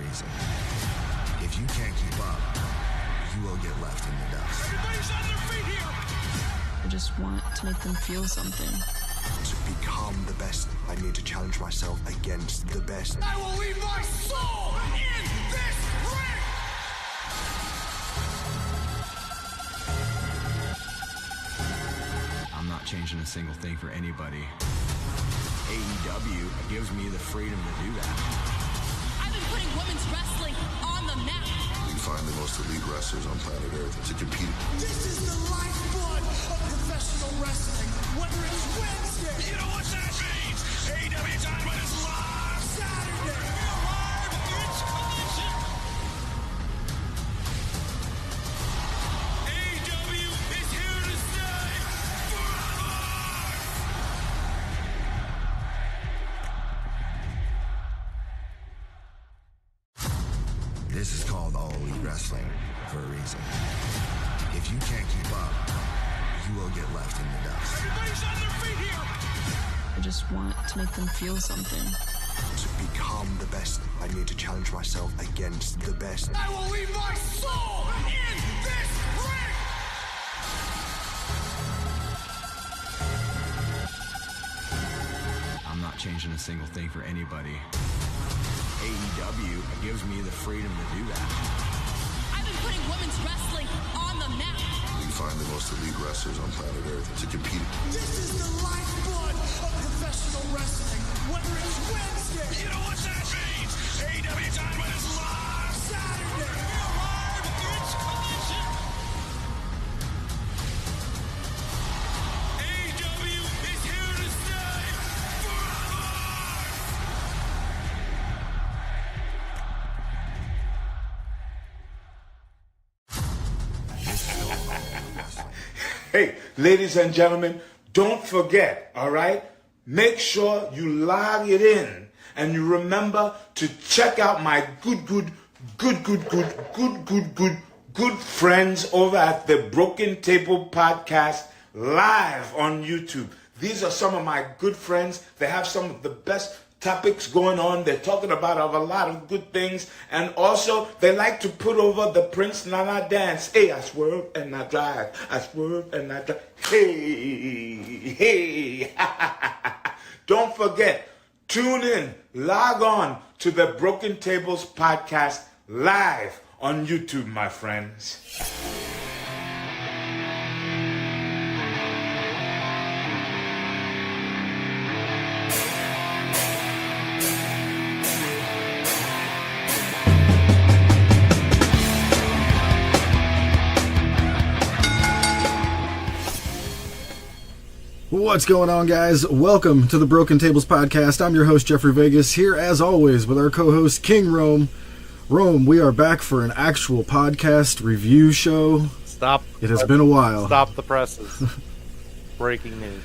reason. If you can't keep up, you will get left in the dust. Everybody's on their feet here! I just want to make them feel something. To become the best, I need to challenge myself against the best. I will leave my soul in this ring! I'm not changing a single thing for anybody. AEW gives me the freedom to do that. I've been putting women's wrestling on the map. We find the most elite wrestlers on planet Earth to compete. This is the lifeblood of professional wrestling. Whether it's Wednesday, you know what that means? AEW Dynamite is live Saturday. We're live. It's collision. AEW is here to stay forever. This is called All Elite Wrestling for a reason. If you can't keep up, you will get left in the dust. Everybody's on their feet here! I just want to make them feel something. To become the best, I need to challenge myself against the best. I will leave my soul in this ring! I'm not changing a single thing for anybody. AEW gives me the freedom to do that. I've been putting women's wrestling on the map. We find the most elite wrestlers on planet Earth to compete. This is the lifeblood of professional wrestling. Whether it's Wednesday, you know what that means? AEW Dynamite is live Saturday. We're live. It's collision. AEW is here to stay forever. Hey, ladies and gentlemen, don't forget, all right? Make sure you log it in and you remember to check out my good friends over at the Broken Table Podcast live on YouTube. These are some of my good friends. They have some of the best topics going on. They're talking about a lot of good things. And also, they like to put over the Prince Nana dance. Hey, I swerve and I drive. I swerve and I drive. Hey. Don't forget, tune in, log on to the Broken Tables Podcast live on YouTube, my friends. What's going on, guys? Welcome to the Broken Tables Podcast. I'm your host, Jeffrey Vegas, here as always with our co-host, King Rome. Rome, we are back for an actual podcast review show. Stop. It has been a while. Stop the presses. Breaking news.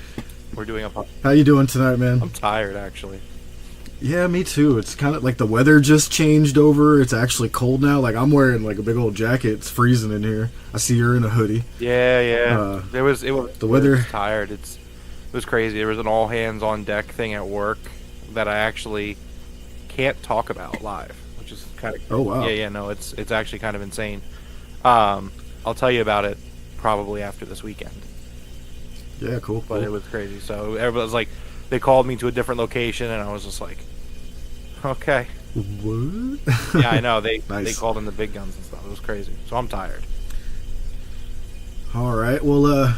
We're doing a podcast. How you doing tonight, man? I'm tired, actually. Yeah, me too. It's kind of like the weather just changed over. It's actually cold now. Like, I'm wearing like a big old jacket. It's freezing in here. I see you're in a hoodie. Yeah. It was the weather. Tired. It was crazy. There was an all hands on deck thing at work that I actually can't talk about live, which is kind of oh wow. Yeah. No, it's actually kind of insane. I'll tell you about it probably after this weekend. Yeah, cool. But it was crazy. So everybody was like, they called me to a different location, and I was just like, okay. What? Yeah, I know. They Nice. they called in the big guns and stuff. It was crazy. So I'm tired. All right. Well,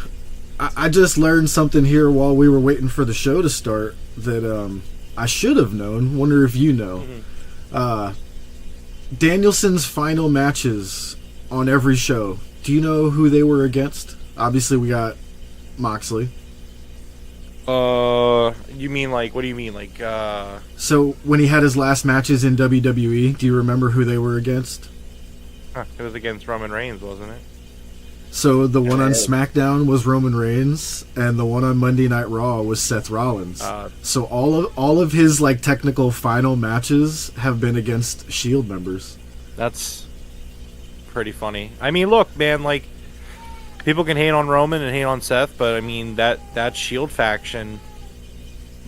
I just learned something here while we were waiting for the show to start that I should have known. Wonder if you know. Mm-hmm. Danielson's final matches on every show. Do you know who they were against? Obviously, we got Moxley. You mean like, what do you mean? Like, So, when he had his last matches in WWE, do you remember who they were against? it was against Roman Reigns, wasn't it? So, the one on SmackDown was Roman Reigns, and the one on Monday Night Raw was Seth Rollins. So, all of his, like, technical final matches have been against Shield members. That's pretty funny. I mean, look, man, like, people can hate on Roman and hate on Seth, but I mean, that Shield faction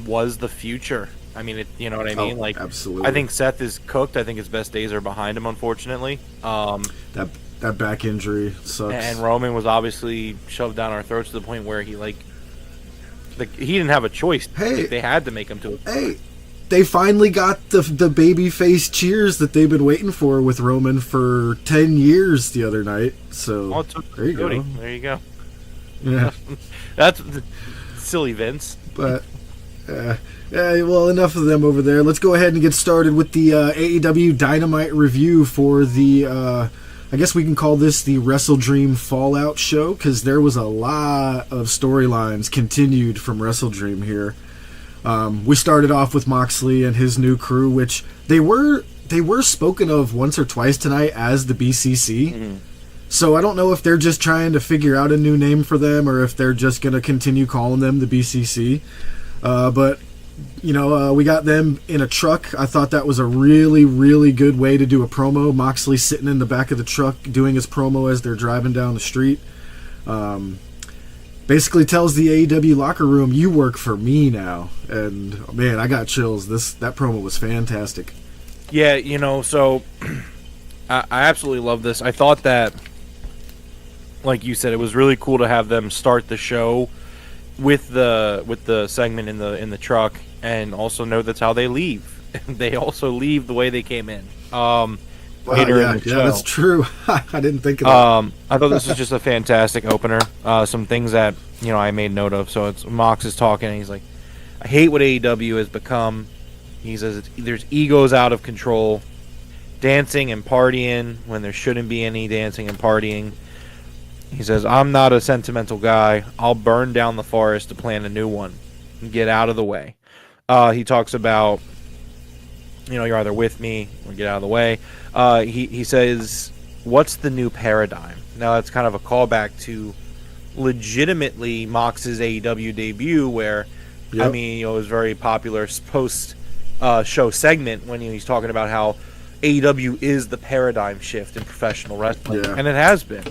was the future I mean, you know what I mean? Like, absolutely. I think Seth is cooked. I think his best days are behind him, unfortunately. That back injury sucks. And Roman was obviously shoved down our throats to the point where he didn't have a choice. Hey, they had to make him to it. Hey, they finally got the baby face cheers that they've been waiting for with Roman for 10 years the other night. So there you go. There you go. Yeah, that's silly, Vince. But well, enough of them over there. Let's go ahead and get started with the AEW Dynamite review for the. I guess we can call this the Wrestle Dream Fallout show, because there was a lot of storylines continued from Wrestle Dream here. We started off with Moxley and his new crew, which they were spoken of once or twice tonight as the BCC. Mm-hmm. So I don't know if they're just trying to figure out a new name for them, or if they're just going to continue calling them the BCC. But we got them in a truck. I thought that was a really, really good way to do a promo. Moxley sitting in the back of the truck doing his promo as they're driving down the street. Basically tells the AEW locker room, you work for me now. And, man, I got chills. That promo was fantastic. Yeah, so I absolutely love this. I thought that, like you said, it was really cool to have them start the show with the segment in the truck, and also know that's how they leave. They also leave the way they came in. Later in the show. That's true. I didn't think of that. I thought this was just a fantastic opener. Some things that I made note of. So it's Mox is talking, and he's like, "I hate what AEW has become." He says there's egos out of control, dancing and partying when there shouldn't be any dancing and partying. He says, I'm not a sentimental guy. I'll burn down the forest to plant a new one and get out of the way. He talks about, you're either with me or get out of the way. He says, what's the new paradigm? Now, that's kind of a callback to legitimately Mox's AEW debut, where, yep. it was very popular post-show segment when he's talking about how AEW is the paradigm shift in professional wrestling. Yeah. And it has been.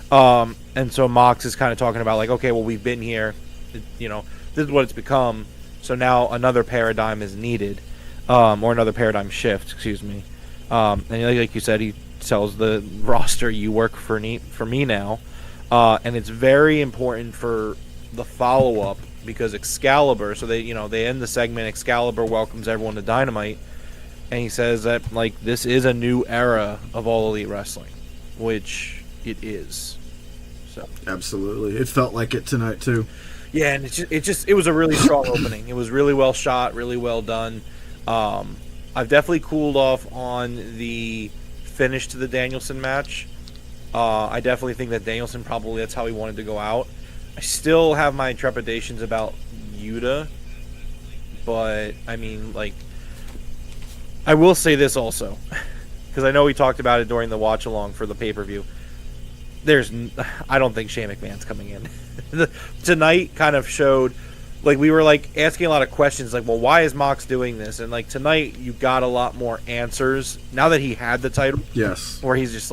And so Mox is kind of talking about like, okay, well, we've been here, this is what it's become. So now another paradigm is needed, or another paradigm shift, excuse me. And like you said, he tells the roster, you work for me now. And it's very important for the follow-up because Excalibur, so they end the segment, Excalibur welcomes everyone to Dynamite. And he says that this is a new era of All Elite Wrestling, which it is. So absolutely, it felt like it tonight too. Yeah, and it was a really strong opening. It was really well shot, really well done. I've definitely cooled off on the finish to the Danielson match. I definitely think that Danielson probably that's how he wanted to go out. I still have my trepidations about Yuta, but I will say this also, because I know we talked about it during the watch along for the pay-per-view. I don't think Shane McMahon's coming in. Tonight kind of showed, we were asking a lot of questions, well, why is Mox doing this? And tonight you got a lot more answers now that he had the title. Yes. Where he's just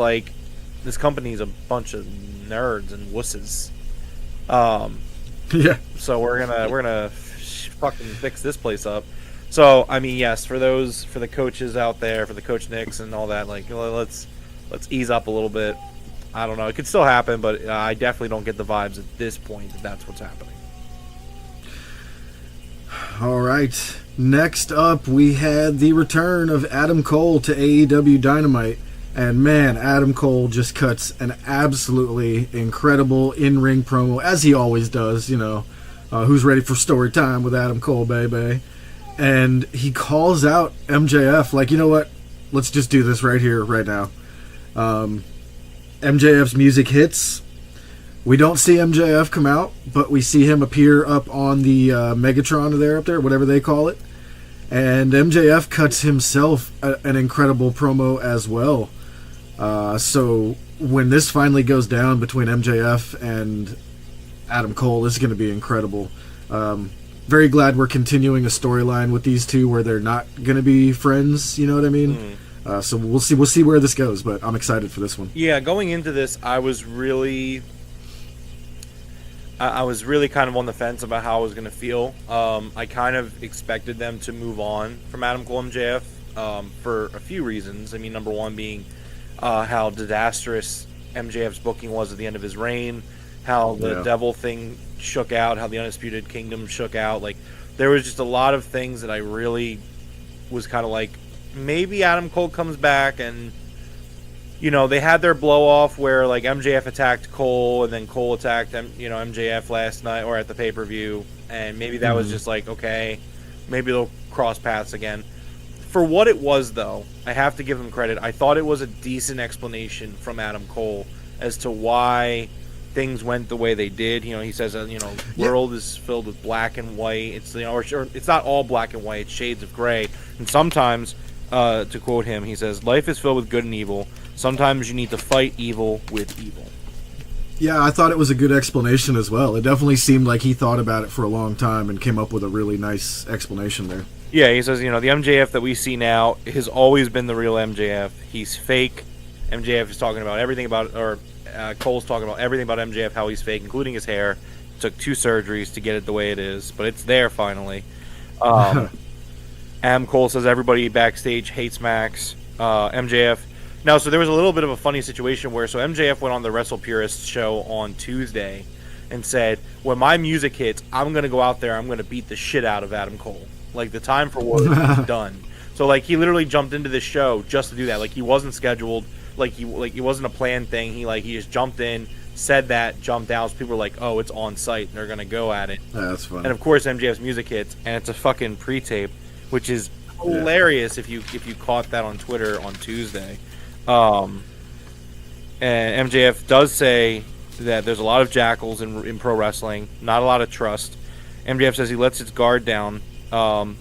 this company's a bunch of nerds and wusses. Yeah. So we're gonna fucking fix this place up. So yes, for the coaches out there, for the Coach Nicks and all that, let's ease up a little bit. I don't know. It could still happen, but I definitely don't get the vibes at this point that that's what's happening. All right. Next up, we had the return of Adam Cole to AEW Dynamite. And man, Adam Cole just cuts an absolutely incredible in-ring promo, as he always does, who's ready for story time with Adam Cole, baby. And he calls out MJF, you know what? Let's just do this right here, right now. MJF's music hits. We don't see MJF come out, but we see him appear up on the Megatron up there, whatever they call it. And MJF cuts himself an incredible promo as well. So when this finally goes down between MJF and Adam Cole, this is going to be incredible. Very glad we're continuing a storyline with these two where they're not going to be friends, you know what I mean? Mm-hmm. So we'll see where this goes, but I'm excited for this one. Yeah, going into this, I was really I was really kind of on the fence about how I was going to feel. I kind of expected them to move on from Adam Cole MJF for a few reasons. I mean, number one being how disastrous MJF's booking was at the end of his reign, how the Devil thing shook out, how the Undisputed Kingdom shook out. Like, there was just a lot of things that I really was kind of like, maybe Adam Cole comes back and, you know, they had their blow off where like MJF attacked Cole and then Cole attacked MJF last night or at the pay-per-view, and maybe that was just like, okay, maybe they'll cross paths again. For what it was, though, I have to give him credit. I thought it was a decent explanation from Adam Cole as to why things went the way they did. You know, he says, world is filled with black and white. It's, or it's not all black and white. It's shades of gray. And sometimes, to quote him, he says, life is filled with good and evil. Sometimes you need to fight evil with evil. Yeah, I thought it was a good explanation as well. It definitely seemed like he thought about it for a long time and came up with a really nice explanation there. Yeah, he says, the MJF that we see now has always been the real MJF. He's fake. MJF is talking about everything about, Cole's talking about everything about MJF, how he's fake, including his hair. Took 2 surgeries to get it the way it is, but it's there finally. Adam Cole says everybody backstage hates Max. MJF. Now, so there was a little bit of a funny situation where, so MJF went on the Wrestle Purist show on Tuesday and said, when my music hits, I'm going to go out there, I'm going to beat the shit out of Adam Cole. Like, the time for war is done. So, like, he literally jumped into this show just to do that. Like, he wasn't scheduled. Like, it wasn't a planned thing. He just jumped in, said that, jumped out. So people were like, oh, it's on site, and they're going to go at it. Yeah, that's funny. And, of course, MJF's music hits, and it's a fucking pre-tape, which is hilarious if you caught that on Twitter on Tuesday. And MJF does say that there's a lot of jackals in pro wrestling, not a lot of trust. MJF says he lets his guard down, and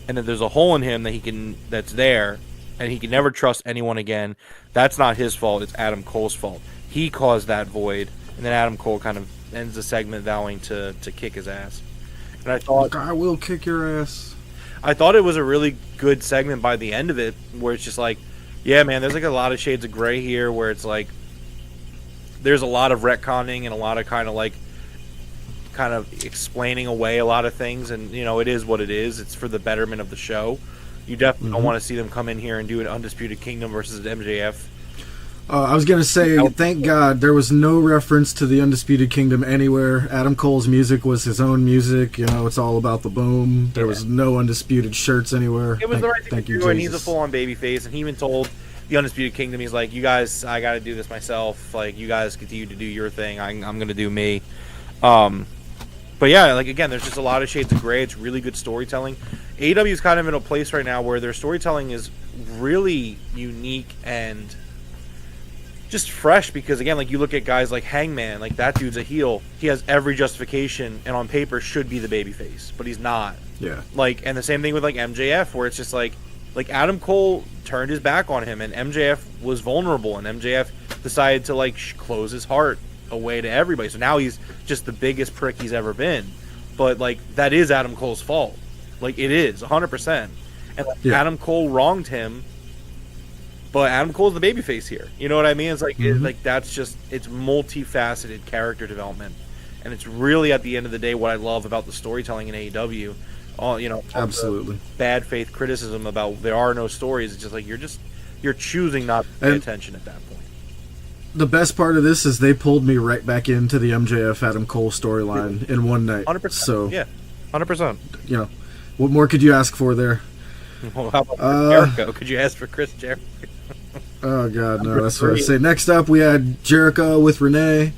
that there's a hole in him that's there, and he can never trust anyone again. That's not his fault. It's Adam Cole's fault. He caused that void, and then Adam Cole kind of ends the segment vowing to kick his ass. And I thought, I will kick your ass. I thought it was a really good segment by the end of it, where it's just like, yeah, man, there's like a lot of shades of gray here where it's like there's a lot of retconning and a lot of kind of explaining away a lot of things, and it is what it is. It's for the betterment of the show. You definitely don't want to see them come in here and do an Undisputed Kingdom versus MJF. I was going to say, thank God there was no reference to the Undisputed Kingdom anywhere. Adam Cole's music was his own music. It's all about the boom. There was no Undisputed shirts anywhere. It was the right thing to do, and he's a full-on babyface, and he even told the Undisputed Kingdom, he's like, you guys, I got to do this myself. Like, you guys continue to do your thing. I'm going to do me. But yeah, like, again, there's just a lot of shades of gray. It's really good storytelling. AEW is kind of in a place right now where their storytelling is really unique and just fresh, because again, like, you look at guys like Hangman, like, that dude's a heel. He has every justification and on paper should be the babyface, but he's not. Yeah. Like, and the same thing with like MJF, where it's just like Adam Cole turned his back on him, and MJF was vulnerable, and MJF decided to like close his heart away to everybody. So now he's just the biggest prick he's ever been. But like, that is Adam Cole's fault. Like, it is 100%. And like, Adam Cole wronged him. But Adam Cole's the babyface here. You know what I mean? It's like, that's just, it's multifaceted character development. And it's really, at the end of the day, what I love about the storytelling in AEW. Absolutely. Bad faith criticism about there are no stories. It's just like, you're choosing not to pay attention at that point. The best part of this is they pulled me right back into the MJF Adam Cole storyline in one night. 100%. So, yeah, 100%. What more could you ask for there? Well, how about Jericho? Could you ask for Chris Jericho? Oh, God, no. That's what I say. Next up, we had Jericho with Renee.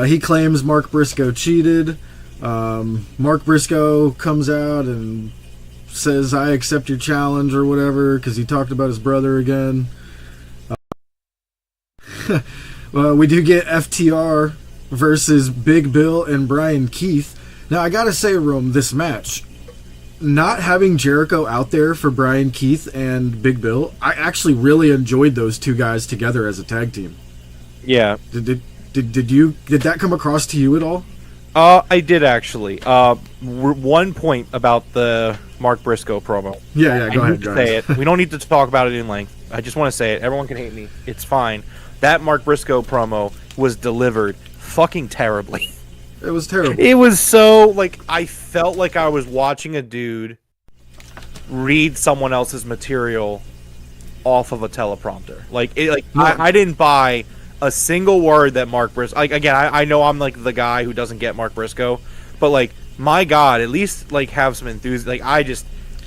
He claims Mark Briscoe cheated. Mark Briscoe comes out and says, I accept your challenge or whatever, because he talked about his brother again. We do get FTR versus Big Bill and Brian Keith. Now, I gotta say, Rome, this match, not having Jericho out there for Brian Keith and Big Bill, I actually really enjoyed those two guys together as a tag team. Yeah. Did that come across to you at all? I did, actually. One point about the Mark Briscoe promo. Yeah, go ahead. Say it. We don't need to talk about it in length. I just want to say it. Everyone can hate me. It's fine. That Mark Briscoe promo was delivered fucking terribly. It was terrible. It was so, like, I felt like I was watching a dude read someone else's material off of a teleprompter. I didn't buy a single word that Mark Briscoe... Like, again, I know I'm, like, the guy who doesn't get Mark Briscoe, but, like, my God, at least, like, have some enthusiasm. Like,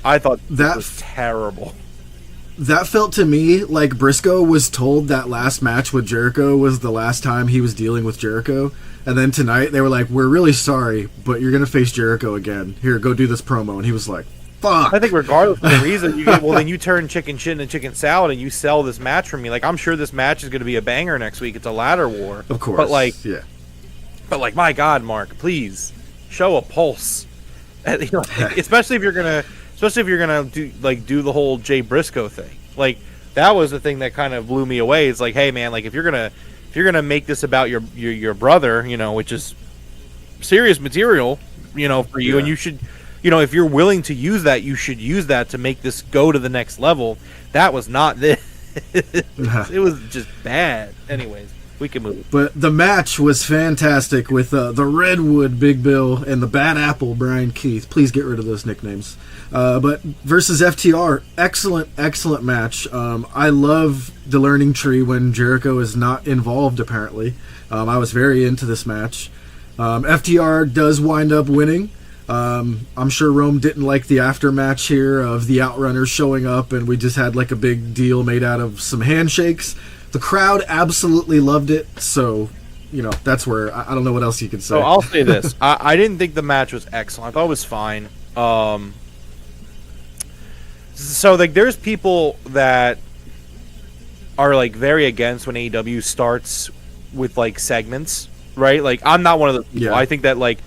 I thought that was terrible. That felt to me like Briscoe was told that last match with Jericho was the last time he was dealing with Jericho. And then tonight they were like, we're really sorry, but you're going to face Jericho again. Here, go do this promo. And he was like, fuck. I think regardless of the reason, then you turn chicken shit into chicken salad and you sell this match for me. Like, I'm sure this match is going to be a banger next week. It's a ladder war. Of course. But my God, Mark, please show a pulse. Especially if you're gonna do the whole Jay Briscoe thing. Like, that was the thing that kind of blew me away. It's like, hey man, like if you're gonna make this about your brother, which is serious material, for you, and you should, if you're willing to use that, you should use that to make this go to the next level. That was not this. It was just bad. Anyways, we can move. But the match was fantastic with the Redwood Big Bill and the Bad Apple Brian Keith. Please get rid of those nicknames. But versus FTR, excellent match. I love the Learning Tree when Jericho is not involved, apparently. I was very into this match. FTR does wind up winning. I'm sure Rome didn't like the aftermatch here of the Outrunners showing up, and we just had like a big deal made out of some handshakes. The crowd absolutely loved it, so, that's where, I don't know what else you could say. So I'll say this. I didn't think the match was excellent. I thought it was fine. So, like, there's people that are, like, very against when AEW starts with, like, segments, right? Like, I'm not one of those people. Yeah. I think that, like,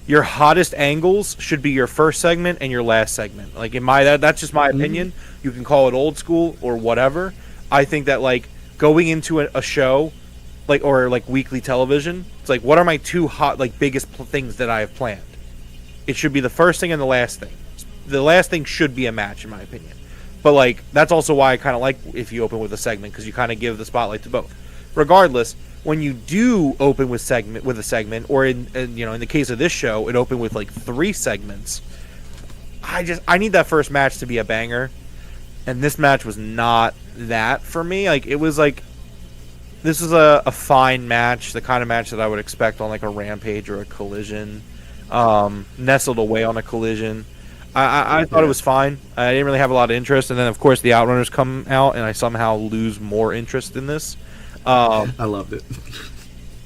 your hottest angles should be your first segment and your last segment. Like, that's just my opinion. You can call it old school or whatever. I think that, like, going into a show, like, or, like, weekly television, it's like, what are my two hot, like, biggest things that I have planned? It should be the first thing and the last thing. The last thing should be a match, in my opinion. But, like, that's also why I kind of like if you open with a segment, because you kind of give the spotlight to both. Regardless, when you do open with a segment, or in the case of this show, it opened with, like, 3 segments, I need that first match to be a banger. And this match was not that for me. Like, it was like, this is a fine match, the kind of match that I would expect on, like, a Rampage or a Collision, nestled away on a Collision. I thought it was fine. I didn't really have a lot of interest, and then of course the Outrunners come out, and I somehow lose more interest in this. I loved it.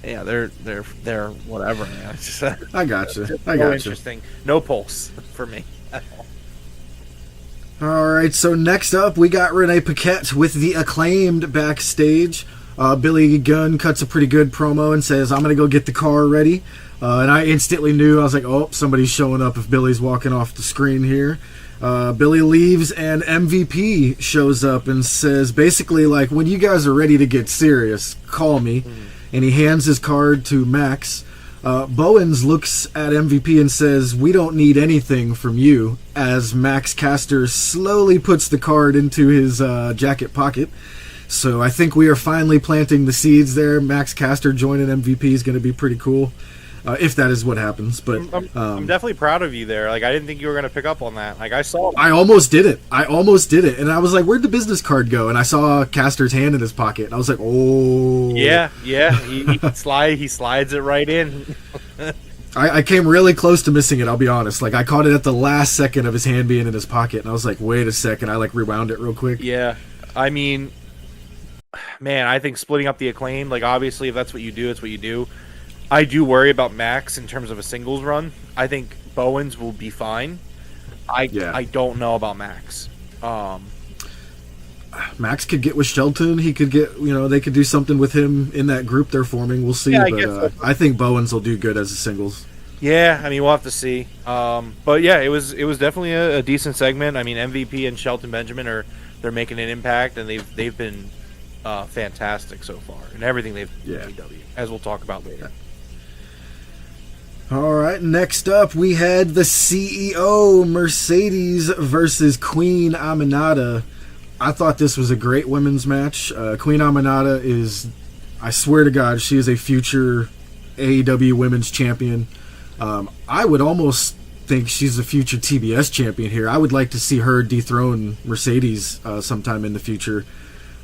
Yeah, they're whatever, man. It's just, I got you. Interesting. No pulse for me at all. All right, so next up we got Renee Paquette with the Acclaimed backstage. Billy Gunn cuts a pretty good promo and says, I'm going to go get the car ready. And I instantly knew, I was like, oh, somebody's showing up if Billy's walking off the screen here. Billy leaves and MVP shows up and says, basically, like, when you guys are ready to get serious, call me. And he hands his card to Max. Bowens looks at MVP and says, we don't need anything from you, as Max Caster slowly puts the card into his jacket pocket. So I think we are finally planting the seeds there. Max Caster joining MVP is going to be pretty cool, if that is what happens. But I'm definitely proud of you there. Like, I didn't think you were going to pick up on that. Like, I almost did it. And I was like, where'd the business card go? And I saw Caster's hand in his pocket. And I was like, oh. Yeah. He slides it right in. I came really close to missing it, I'll be honest. Like, I caught it at the last second of his hand being in his pocket. And I was like, wait a second. I, like, rewound it real quick. Yeah. I mean, man, I think splitting up the Acclaim, like, obviously, if that's what you do, it's what you do. I do worry about Max in terms of a singles run. I think Bowens will be fine. I don't know about Max. Max could get with Shelton. He could get, they could do something with him in that group they're forming. We'll see. Yeah, but I think Bowens will do good as a singles. Yeah, I mean, we'll have to see. But yeah, it was definitely a decent segment. I mean, MVP and Shelton Benjamin they're making an impact, and they've been fantastic so far in everything they've done, as we'll talk about later. All right, next up we had the CEO Mercedes versus Queen Aminata. I thought this was a great women's match. Queen Aminata is, I swear to God, she is a future AEW Women's Champion. I would almost think she's a future TBS champion here. I would like to see her dethrone Mercedes sometime in the future.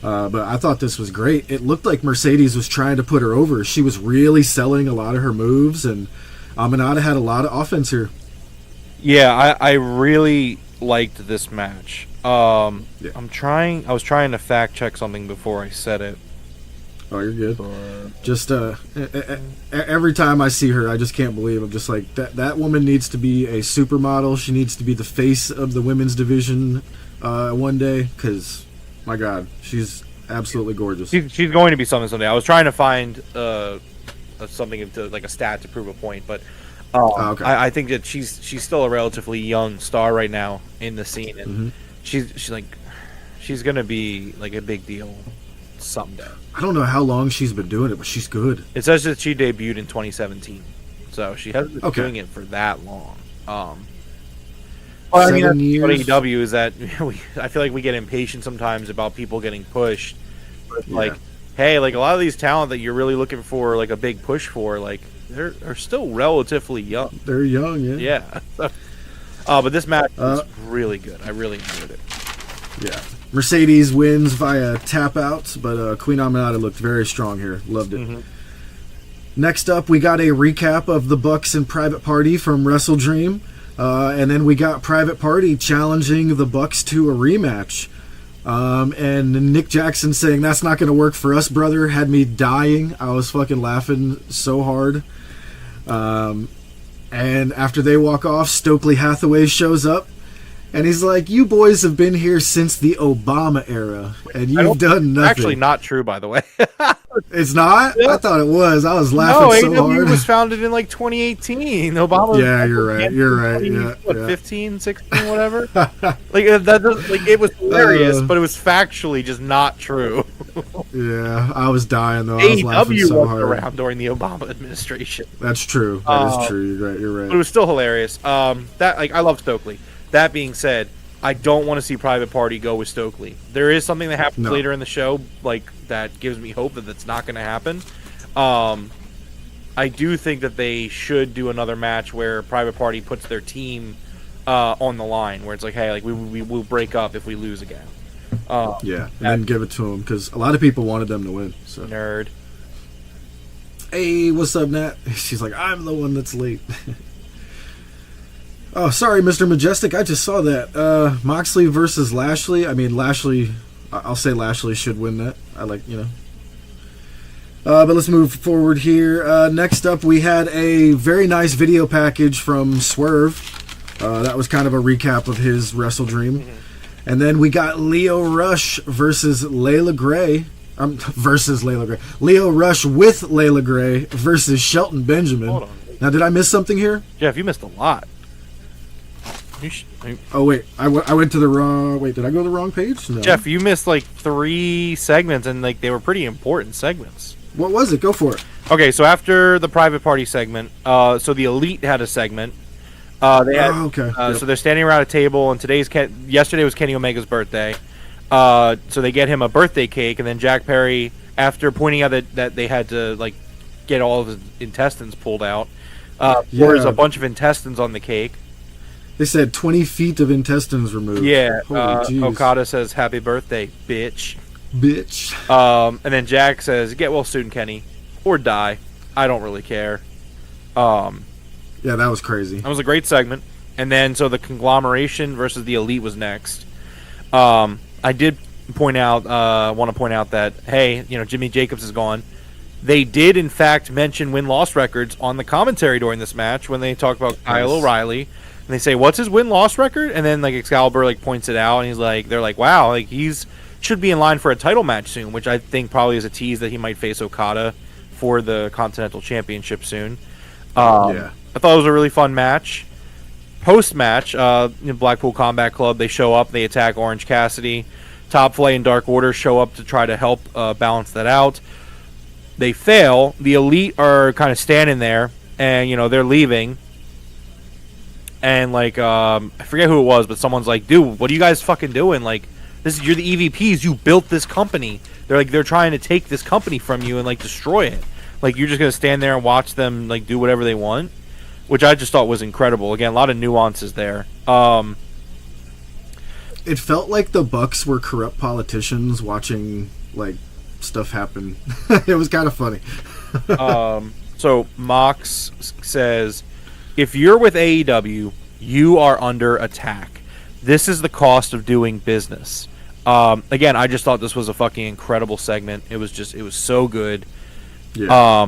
But I thought this was great. It looked like Mercedes was trying to put her over. She was really selling a lot of her moves, and Aminata had a lot of offense here. Yeah, I really liked this match. I was trying to fact check something before I said it. Oh, you're good. Just every time I see her, I just can't believe. I'm just like, that woman needs to be a supermodel. She needs to be the face of the women's division one day, because, my God, she's absolutely gorgeous. She's going to be something someday. I was trying to find something to, like, a stat to prove a point, but okay. I think that she's still a relatively young star right now in the scene, and she's gonna be like a big deal someday. I don't know how long she's been doing it, but she's good. It says that she debuted in 2017, so she hasn't been doing it for that long. Well, 7 years. What AEW is that I feel like we get impatient sometimes about people getting pushed. But like, hey, like a lot of these talent that you're really looking for, like a big push for, like they're still relatively young. They're young, yeah. Yeah. But this match was really good. I really enjoyed it. Yeah. Mercedes wins via tap outs, but Queen Aminata looked very strong here. Loved it. Mm-hmm. Next up, we got a recap of the Bucks and Private Party from Wrestle Dream. And then we got Private Party challenging the Bucks to a rematch. And Nick Jackson saying, "That's not going to work for us, brother," had me dying. I was fucking laughing so hard. And after they walk off, Stokely Hathaway shows up. And he's like, "You boys have been here since the Obama era, and you've done nothing." Actually, not true, by the way. It's not? Yeah. I thought it was. I was laughing so hard. AEW was founded in like 2018. Obama. Yeah, you're right. You're right. Yeah, 15, 16, whatever. It was hilarious, but it was factually just not true. Yeah, I was dying though. I was laughing so hard. Around during the Obama administration. That's true. That is true. You're right. You're right. But it was still hilarious. I love Stokely. That being said, I don't want to see Private Party go with Stokely. There is something that happens later in the show, like that gives me hope that that's not going to happen. I do think that they should do another match where Private Party puts their team on the line, where it's like, hey, like we will break up if we lose again. And then give it to them, because a lot of people wanted them to win. So. Nerd. Hey, what's up, Nat? She's like, "I'm the one that's late." Oh, sorry, Mr. Majestic. I just saw that. Moxley versus Lashley. I mean, I'll say Lashley should win that. But let's move forward here. Next up, we had a very nice video package from Swerve. That was kind of a recap of his Wrestle Dream. Mm-hmm. And then we got Lio Rush versus Layla Gray. Lio Rush with Layla Gray versus Shelton Benjamin. Hold on. Now, did I miss something here? Jeff, you missed a lot. Oh wait, I went to the wrong. Wait, did I go to the wrong page? No. Jeff, you missed like 3 segments, and like they were pretty important segments. What was it? Go for it. Okay, so after the Private Party segment, so the Elite had a segment. So they're standing around a table, and yesterday was Kenny Omega's birthday. So they get him a birthday cake, and then Jack Perry, after pointing out that they had to like get all of his intestines pulled out, pours a bunch of intestines on the cake. They said 20 feet of intestines removed. Yeah, Okada says, "Happy birthday, bitch." Bitch. And then Jack says, "Get well soon, Kenny. Or die. I don't really care." Yeah, that was crazy. That was a great segment. And then, so the Conglomeration versus the Elite was next. I did want to point out that, hey, Jimmy Jacobs is gone. They did, in fact, mention win-loss records on the commentary during this match when they talk about Kyle O'Reilly. And they say, "What's his win-loss record?" And then like Excalibur like points it out, and they're like, "Wow, like should be in line for a title match soon," which I think probably is a tease that he might face Okada for the Continental Championship soon. I thought it was a really fun match. Post-match, Blackpool Combat Club, they show up, they attack Orange Cassidy. Top Flight and Dark Order show up to try to help balance that out. They fail. The Elite are kind of standing there, and they're leaving. And like I forget who it was, but someone's like, "Dude, what are you guys fucking doing? Like, you're the EVPs. You built this company. They're trying to take this company from you and like destroy it. Like, you're just gonna stand there and watch them like do whatever they want, which I just thought was incredible. Again, a lot of nuances there. It felt like the Bucks were corrupt politicians watching like stuff happen. It was kind of funny. So Mox says, if you're with AEW, you are under attack. This is the cost of doing business. Again, I just thought this was a fucking incredible segment. It was so good. Yeah.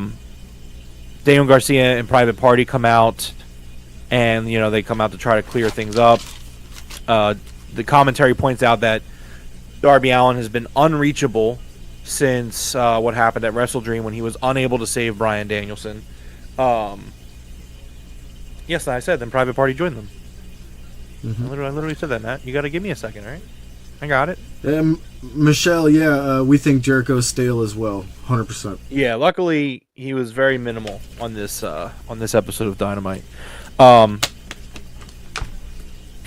Daniel Garcia and Private Party come out, and they come out to try to clear things up. The commentary points out that Darby Allin has been unreachable since what happened at Wrestle Dream when he was unable to save Bryan Danielson. Yes, I said then Private Party joined them. Mm-hmm. I literally said that, Matt. You got to give me a second, all right? I got it. Michelle, we think Jericho's stale as well, 100%. Yeah, luckily he was very minimal on this episode of Dynamite.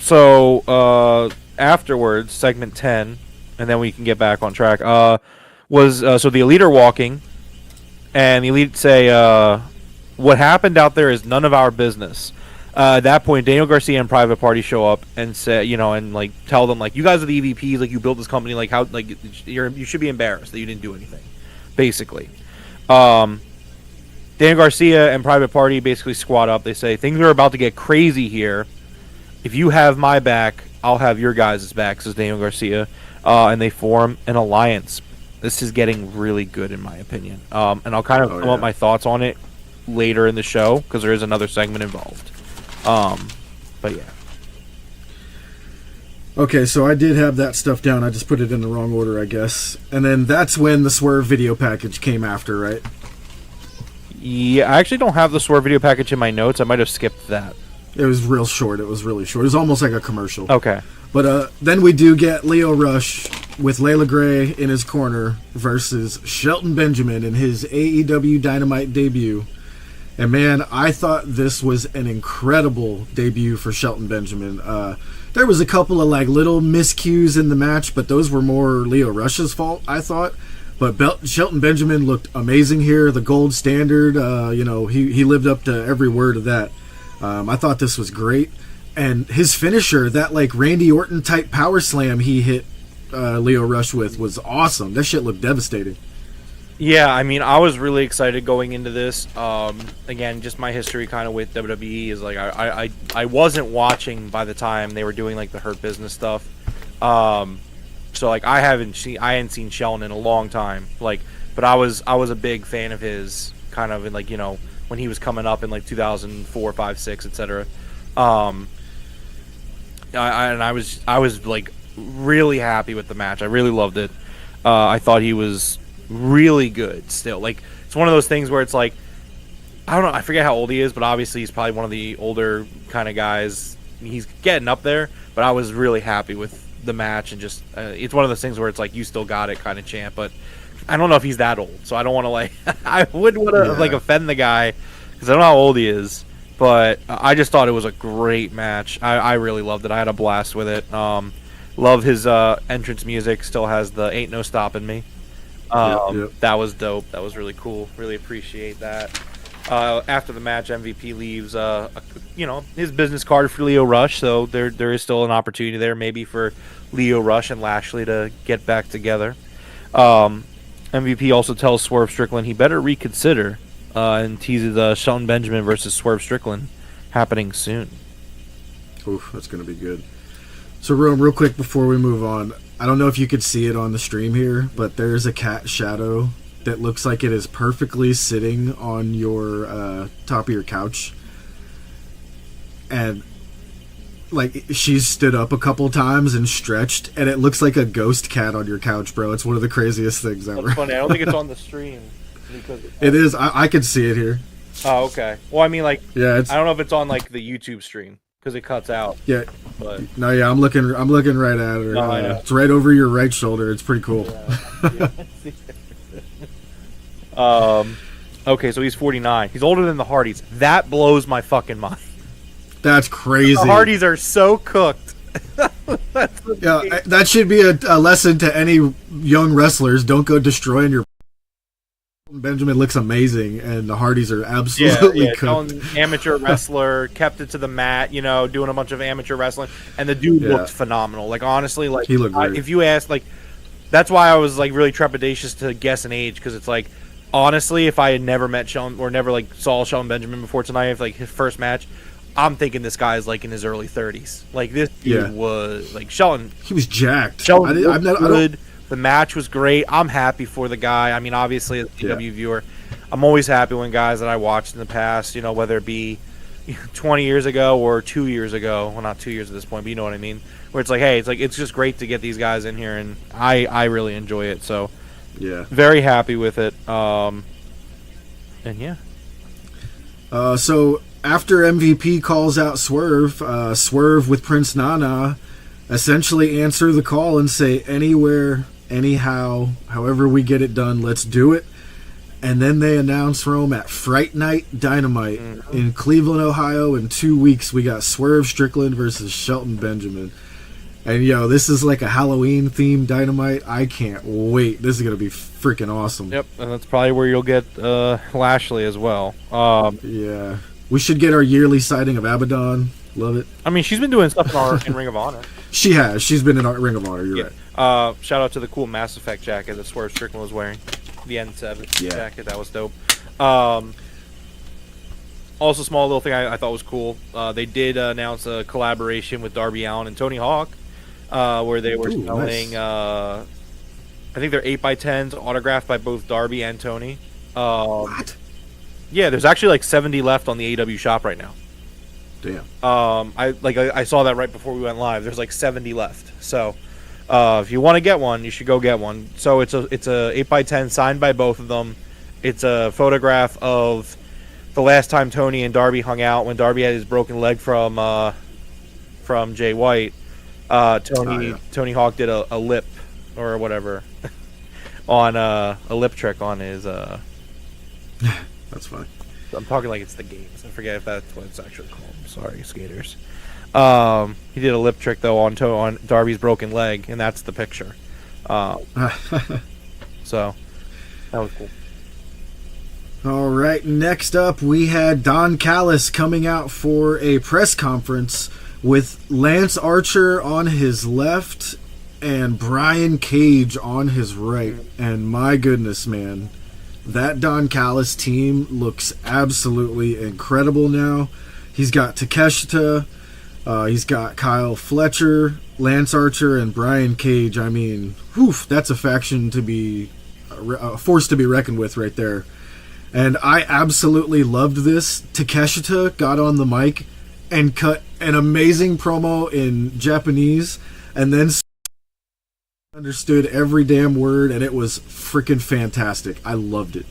So afterwards, segment 10, and then we can get back on track. Was the Elite are walking, and the Elite say, "What happened out there is none of our business." At that point, Daniel Garcia and Private Party show up and say, and like tell them, like, you guys are the EVPs, like, you built this company, like, how, like, you should be embarrassed that you didn't do anything, basically. Daniel Garcia and Private Party basically squat up. They say, things are about to get crazy here. If you have my back, I'll have your guys' back, says Daniel Garcia. And they form an alliance. This is getting really good, in my opinion. And I'll kind of come up my thoughts on it later in the show, because there is another segment involved. But yeah. Okay, so I did have that stuff down. I just put it in the wrong order, I guess. And then that's when the Swerve video package came after, right? Yeah, I actually don't have the Swerve video package in my notes. I might have skipped that. It was real short. It was really short. It was almost like a commercial. Okay. But then we do get Lio Rush with Layla Gray in his corner versus Shelton Benjamin in his AEW Dynamite debut. And man, I thought this was an incredible debut for Shelton Benjamin. There was a couple of like little miscues in the match, but those were more Lio Rush's fault, I thought. But Shelton Benjamin looked amazing here. The gold standard, he lived up to every word of that. I thought this was great. And his finisher, that like Randy Orton type power slam he hit Lio Rush with, was awesome. That shit looked devastating. Yeah, I mean, I was really excited going into this. Again, just my history kind of with WWE is like I wasn't watching by the time they were doing like the Hurt Business stuff. So like I hadn't seen Shelton in a long time. Like, but I was a big fan of his, kind of in like when he was coming up in like 2004, 5, 6, etc. I was like really happy with the match. I really loved it. I thought he was really good still. Like, it's one of those things where it's like, I don't know, I forget how old he is, but obviously he's probably one of the older kind of guys. He's getting up there, but I was really happy with the match, and just it's one of those things where it's like, you still got it kind of champ, but I don't know if he's that old, so I don't want to like I wouldn't want to like offend the guy because I don't know how old he is, but I just thought it was a great match. I really loved it. I had a blast with it. Love his entrance music. Still has the "Ain't No Stopping Me." That was dope. That was really cool. Really appreciate that. After the match, MVP leaves his business card for Lio Rush, so there is still an opportunity there maybe for Lio Rush and Lashley to get back together. MVP also tells Swerve Strickland he better reconsider, and teases Shelton Benjamin versus Swerve Strickland happening soon. Oof, that's going to be good. So, real quick before we move on, I don't know if you could see it on the stream here, but there's a cat shadow that looks like it is perfectly sitting on your top of your couch. And like, she's stood up a couple times and stretched, and it looks like a ghost cat on your couch, bro. It's one of the craziest things ever. That's funny. I don't think it's on the stream. Because it is. I can see it here. Oh, okay. Well, I mean, like, yeah, I don't know if it's on like the YouTube stream because it cuts out. Yeah. But no, yeah, I'm looking right at her. No, I know. It's right over your right shoulder. It's pretty cool. Yeah. Okay, so he's 49. He's older than the Hardys. That blows my fucking mind. That's crazy. The Hardys are so cooked. Yeah, that should be a lesson to any young wrestlers. Don't go destroying your Benjamin looks amazing, and the Hardys are absolutely cooked. Amateur wrestler, kept it to the mat, doing a bunch of amateur wrestling, and the dude looked phenomenal. Like, honestly, like, he looked great. If you ask, like, that's why I was like really trepidatious to guess an age, because it's like, honestly, if I had never met Shelton or never like saw Shelton Benjamin before tonight, if like his first match, I'm thinking this guy is like in his early 30s. Like, this dude was like Shelton. He was jacked. Shelton looked good. The match was great. I'm happy for the guy. I mean, obviously, as a AEW viewer, I'm always happy when guys that I watched in the past, whether it be 20 years ago or 2 years ago. Well, not 2 years at this point, but you know what I mean. Where it's like, hey, it's just great to get these guys in here, and I really enjoy it. So, very happy with it. So after MVP calls out Swerve, Swerve with Prince Nana essentially answer the call and say, anywhere, anyhow, however we get it done, let's do it. And then they announce Rome at Fright Night Dynamite in Cleveland, Ohio. In 2 weeks, we got Swerve Strickland versus Shelton Benjamin. And, this is like a Halloween-themed Dynamite. I can't wait. This is going to be freaking awesome. Yep, and that's probably where you'll get Lashley as well. We should get our yearly sighting of Abaddon. Love it. I mean, she's been doing stuff in Ring of Honor. She has. She's been in Ring of Honor. You're right. Shout out to the cool Mass Effect jacket that Swerve Strickland was wearing. The N7 jacket. That was dope. Also, small little thing I thought was cool. They did announce a collaboration with Darby Allin and Tony Hawk, where they were selling, I think they're 8x10s autographed by both Darby and Tony. What? Yeah, there's actually like 70 left on the AEW shop right now. Damn. I saw that right before we went live. There's like 70 left. So, if you want to get one, you should go get one. So it's a 8x10 signed by both of them. It's a photograph of the last time Tony and Darby hung out when Darby had his broken leg from Jay White. Tony Hawk did a lip or whatever on a lip trick on his. That's funny. I'm talking like it's the games. I forget if that's what it's actually called. I'm sorry, skaters. He did a lip trick though on Darby's broken leg, and that's the picture. So that was cool. All right, next up we had Don Callis coming out for a press conference with Lance Archer on his left and Brian Cage on his right. And my goodness, man, that Don Callis team looks absolutely incredible now. He's got Takeshita, he's got Kyle Fletcher, Lance Archer, and Brian Cage. I mean, that's a faction to be a force to be reckoned with right there. And I absolutely loved this. Takeshita got on the mic and cut an amazing promo in Japanese, and then understood every damn word, and it was freaking fantastic. I loved it.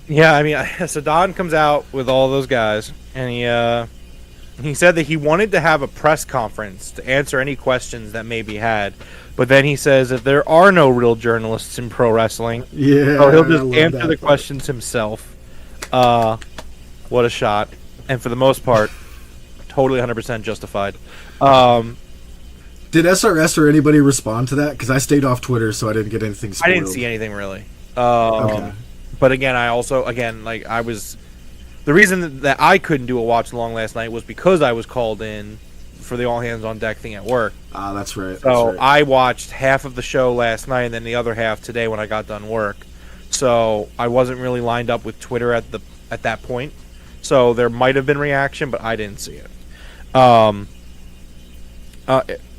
Yeah, I mean, so Don comes out with all those guys, and he said that he wanted to have a press conference to answer any questions that may be had, but then he says that there are no real journalists in pro wrestling. Yeah, so he'll just answer the questions himself. What a shot. And for the most part, totally 100% justified. Did SRS or anybody respond to that? Because I stayed off Twitter, so I didn't get anything spoiled. I didn't see anything really. Okay. But again, the reason that I couldn't do a watch along last night was because I was called in for the all hands on deck thing at work. That's right. So I watched half of the show last night and then the other half today when I got done work. So I wasn't really lined up with Twitter at that point. So there might have been reaction, but I didn't see it.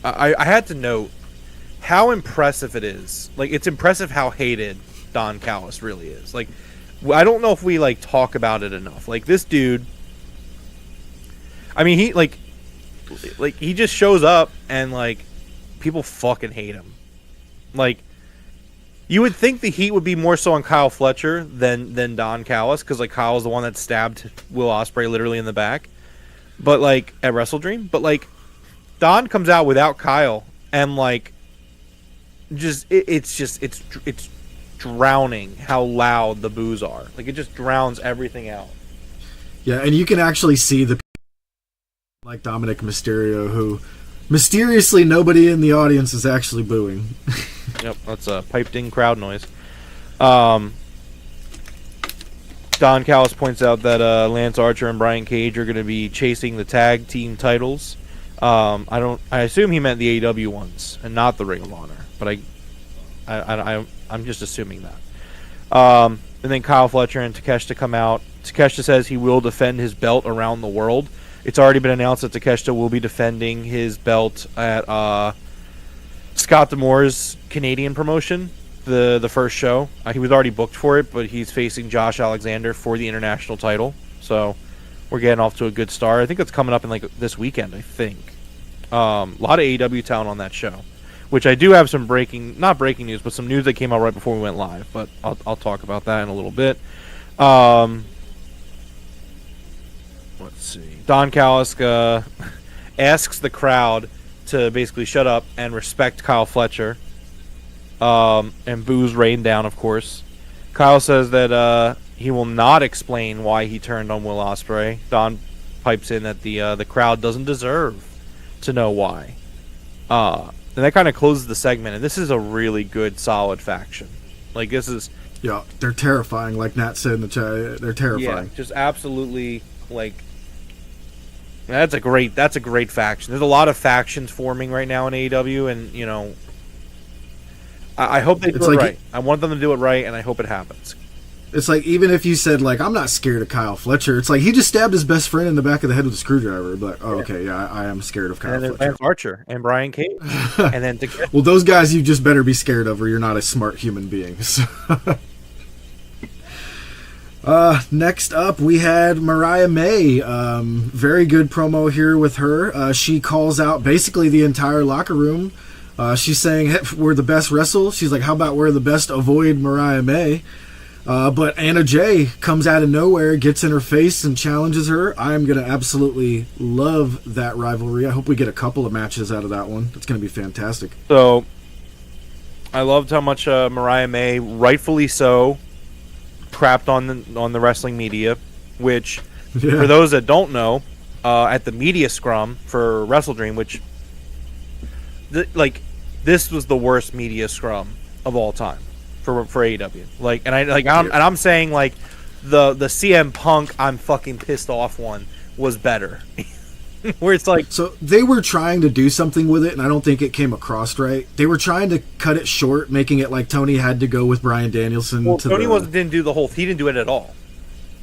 I had to note how impressive it is. Like, it's impressive how hated Don Callis really is. Like, I don't know if we talk about it enough. Like, this dude, I mean, he just shows up and people fucking hate him. Like, you would think the heat would be more so on Kyle Fletcher than Don Callis, because Kyle's the one that stabbed Will Ospreay literally in the back. But at Wrestle Dream, but Don comes out without Kyle, and it's drowning how loud the boos are. It just drowns everything out. Yeah, and you can actually see the like Dominic Mysterio, who mysteriously nobody in the audience is actually booing. Yep, that's a piped in crowd noise. Don Callis points out that Lance Archer and Brian Cage are going to be chasing the tag team titles. I assume he meant the AEW ones and not the Ring of Honor, but I'm just assuming that. And then Kyle Fletcher and Takeshita come out. Takeshita says he will defend his belt around the world. It's already been announced that Takeshita will be defending his belt at Scott D'Amore's Canadian promotion, the first show. He was already booked for it, but he's facing Josh Alexander for the international title. So we're getting off to a good start. I think it's coming up in like this weekend, I think. A lot of AEW talent on that show, which I do have some not breaking news, but some news that came out right before we went live. But I'll talk about that in a little bit. Let's see. Don Callis asks the crowd to basically shut up and respect Kyle Fletcher. And boos rain down, of course. Kyle says that he will not explain why he turned on Will Ospreay. Don pipes in that the crowd doesn't deserve to know why. And that kind of closes the segment. And this is a really good, solid faction. Like, this is... Yeah, they're terrifying, like Nat said in the chat. They're terrifying. Yeah, just absolutely, like... That's a great faction. There's a lot of factions forming right now in AEW, and, you know... I hope they do it right. I want them to do it right, and I hope it happens. It's like, even if you said, like, I'm not scared of Kyle Fletcher, it's like, he just stabbed his best friend in the back of the head with a screwdriver. But, oh, okay, yeah, I am scared of Kyle Fletcher. And Archer and Brian Cage. And then well, those guys you just better be scared of, or you're not a smart human being. Next up, we had Mariah May. Very good promo here with her. She calls out basically the entire locker room. She's saying, hey, we're the best wrestle. She's like, how about we're the best avoid Mariah May? But Anna Jay comes out of nowhere, gets in her face, and challenges her. I'm going to absolutely love that rivalry. I hope we get a couple of matches out of that one. It's going to be fantastic. So, I loved how much Mariah May, rightfully so, crapped on the wrestling media, which, for those that don't know, at the media scrum for WrestleDream, which, this was the worst media scrum of all time for AEW. I'm saying like the CM Punk I'm fucking pissed off one was better. Where it's like, so they were trying to do something with it, and I don't think it came across right. They were trying to cut it short, making it like Tony had to go with Bryan Danielson. Well, Tony didn't do the whole. He didn't do it at all.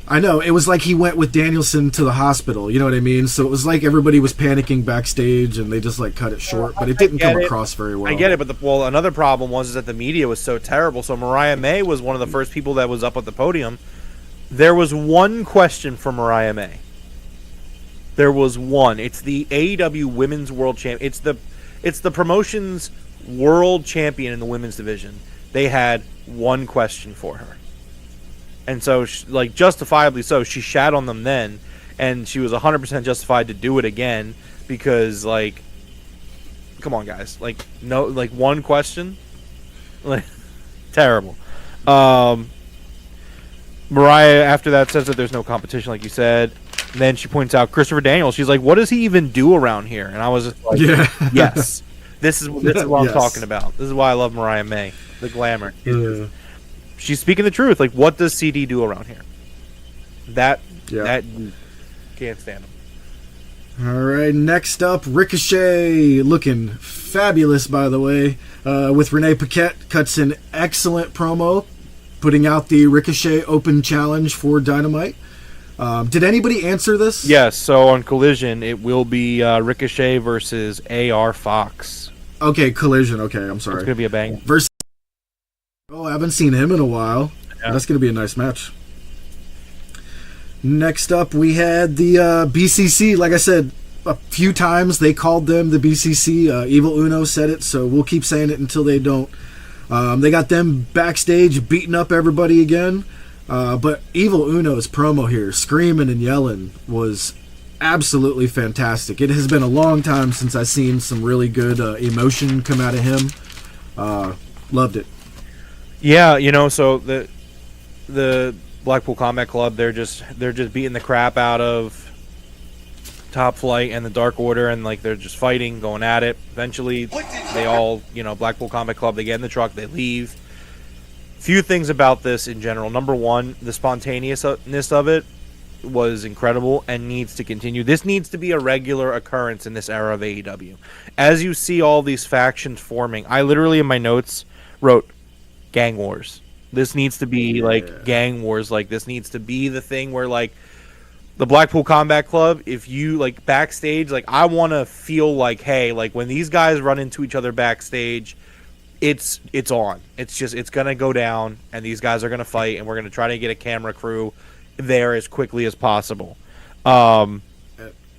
I know, it was like he went with Danielson to the hospital. You know what I mean? So it was like everybody was panicking backstage, and they just like cut it short. But it didn't come across very well. I get it, but another problem was that the media was so terrible. So Mariah May was one of the first people that was up at the podium. There was one question for Mariah May. There was one. It's the AEW Women's World Champion. It's the promotion's world champion in the women's division. They had one question for her. And so, justifiably so, she shat on them then, and she was 100% justified to do it again because, come on, guys. One question? Terrible. Mariah, after that, says that there's no competition, like you said. And then she points out Christopher Daniels. She's like, what does he even do around here? And I was just like, yes. This is what I'm talking about. This is why I love Mariah May. The glamour. Yeah. She's speaking the truth. Like, what does CD do around here? That can't stand him. All right, next up, Ricochet, looking fabulous, by the way, with Renee Paquette, cuts an excellent promo, putting out the Ricochet Open Challenge for Dynamite. Did anybody answer this? Yes, so on Collision, it will be Ricochet versus AR Fox. Okay, Collision, okay, I'm sorry. It's going to be a bang. Oh, I haven't seen him in a while. Yeah. That's going to be a nice match. Next up, we had the BCC. Like I said, a few times they called them the BCC. Evil Uno said it, so we'll keep saying it until they don't. They got them backstage beating up everybody again. But Evil Uno's promo here, screaming and yelling, was absolutely fantastic. It has been a long time since I've seen some really good emotion come out of him. Loved it. Yeah, so the Blackpool Combat Club, they're just beating the crap out of Top Flight and the Dark Order, and they're just fighting, going at it. Eventually, they all, Blackpool Combat Club, they get in the truck, they leave. few things about this in general. Number one, the spontaneousness of it was incredible and needs to continue. This needs to be a regular occurrence in this era of AEW. As you see all these factions forming, I literally in my notes wrote gang wars. This needs to be like gang wars. Like this needs to be the thing where like the Blackpool Combat Club, if you like backstage, like I want to feel like, hey, like when these guys run into each other backstage, it's on. It's gonna go down, and these guys are gonna fight, and we're gonna try to get a camera crew there as quickly as possible. Rome,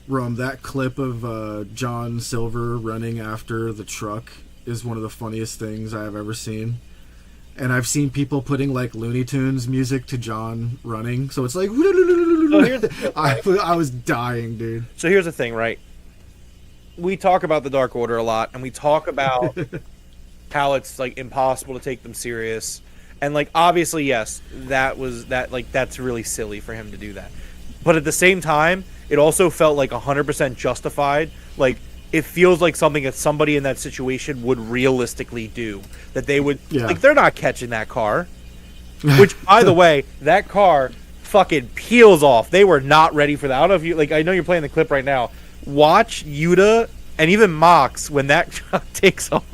that clip of John Silver running after the truck is one of the funniest things I have ever seen. And I've seen people putting like Looney Tunes music to John running, so it's like I was dying, dude. So here's the thing, right? We talk about the Dark Order a lot, and we talk about how it's like impossible to take them serious. And like obviously, yes, that's really silly for him to do that. But at the same time, it also felt like 100% justified. Like it feels like something that somebody in that situation would realistically do. That they would like they're not catching that car. Which, by the way, that car fucking peels off. They were not ready for that. I don't know if you like. I know you're playing the clip right now. Watch Yuta and even Mox when that truck takes off.